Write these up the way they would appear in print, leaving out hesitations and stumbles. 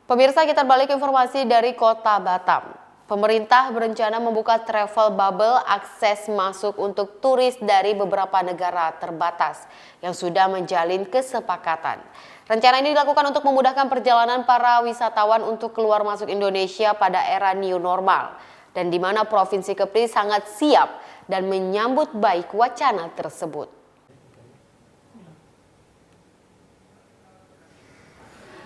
Pemirsa, kita balik informasi dari Kota Batam. Pemerintah berencana membuka travel bubble akses masuk untuk turis dari beberapa negara terbatas yang sudah menjalin kesepakatan. Rencana ini dilakukan untuk memudahkan perjalanan para wisatawan untuk keluar masuk Indonesia pada era new normal, dan di mana Provinsi Kepri sangat siap dan menyambut baik wacana tersebut.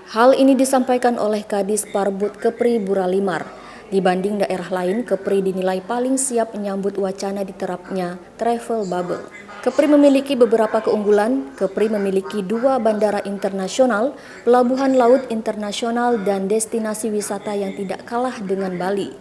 Hal ini disampaikan oleh Kadis Parbud Kepri Buralimar. Dibanding daerah lain, Kepri dinilai paling siap menyambut wacana diterapnya travel bubble. Kepri memiliki beberapa keunggulan. Kepri memiliki 2 bandara internasional, pelabuhan laut internasional, dan destinasi wisata yang tidak kalah dengan Bali.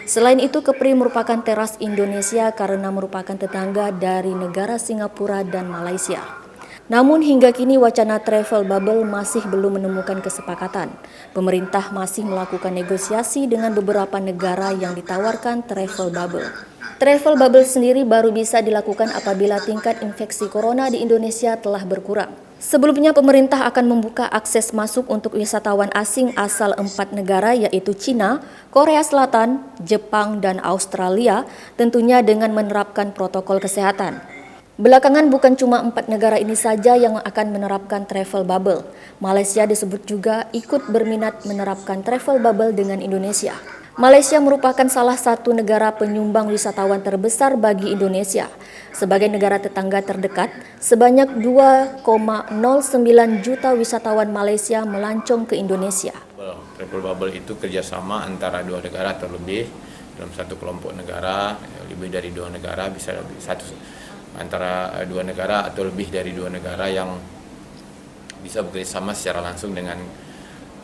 Selain itu, Kepri merupakan teras Indonesia karena merupakan tetangga dari negara Singapura dan Malaysia. Namun hingga kini wacana travel bubble masih belum menemukan kesepakatan. Pemerintah masih melakukan negosiasi dengan beberapa negara yang ditawarkan travel bubble. Travel bubble sendiri baru bisa dilakukan apabila tingkat infeksi corona di Indonesia telah berkurang. Sebelumnya pemerintah akan membuka akses masuk untuk wisatawan asing asal 4 negara yaitu Cina, Korea Selatan, Jepang, dan Australia, tentunya dengan menerapkan protokol kesehatan. Belakangan bukan cuma 4 negara ini saja yang akan menerapkan travel bubble. Malaysia disebut juga ikut berminat menerapkan travel bubble dengan Indonesia. Malaysia merupakan salah satu negara penyumbang wisatawan terbesar bagi Indonesia. Sebagai negara tetangga terdekat, sebanyak 2,09 juta wisatawan Malaysia melancong ke Indonesia. Travel bubble itu kerjasama antara 2 negara atau lebih dalam satu kelompok negara, lebih dari 2 negara, bisa lebih antara 2 negara atau lebih dari 2 negara yang bisa bekerjasama secara langsung dengan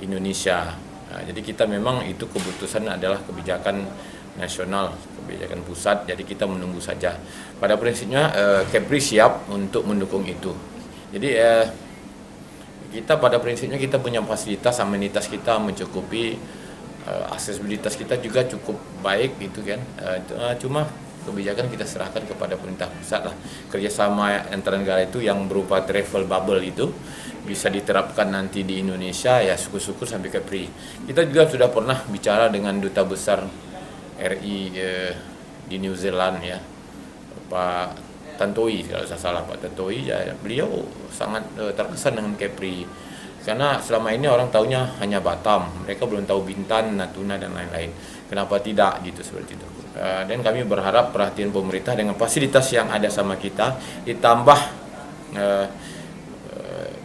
Indonesia. Nah, jadi kita memang itu keputusan adalah kebijakan nasional, kebijakan pusat, jadi kita menunggu saja. Pada prinsipnya Kepri siap untuk mendukung itu. Jadi kita pada prinsipnya kita punya fasilitas, amenitas kita mencukupi, aksesibilitas kita juga cukup baik gitu kan. Cuma kebijakan kita serahkan kepada pemerintah pusat lah. Kerjasama antara negara itu yang berupa travel bubble itu bisa diterapkan nanti di Indonesia, ya syukur-syukur sampai Kepri. Kita juga sudah pernah bicara dengan Duta Besar RI di New Zealand ya, Pak Tantowi, kalau saya salah Pak Tantowi, ya, beliau sangat terkesan dengan Kepri. Karena selama ini orang tahunya hanya Batam, mereka belum tahu Bintan, Natuna, dan lain-lain. Kenapa tidak gitu seperti itu. Dan kami berharap perhatian pemerintah dengan fasilitas yang ada sama kita, ditambah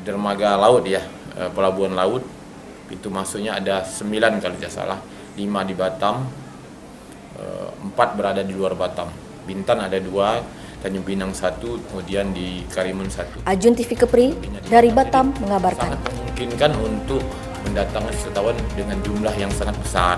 dermaga laut ya, pelabuhan laut, pintu masuknya ada 9 kalau tidak salah, 5 di Batam, 4 berada di luar Batam. Bintan ada 2, Tanjung Pinang 1, kemudian di Karimun 1. Ajun TV Kepri dari Batam mengabarkan. Sangat memungkinkan untuk mendatangkan wisatawan dengan jumlah yang sangat besar.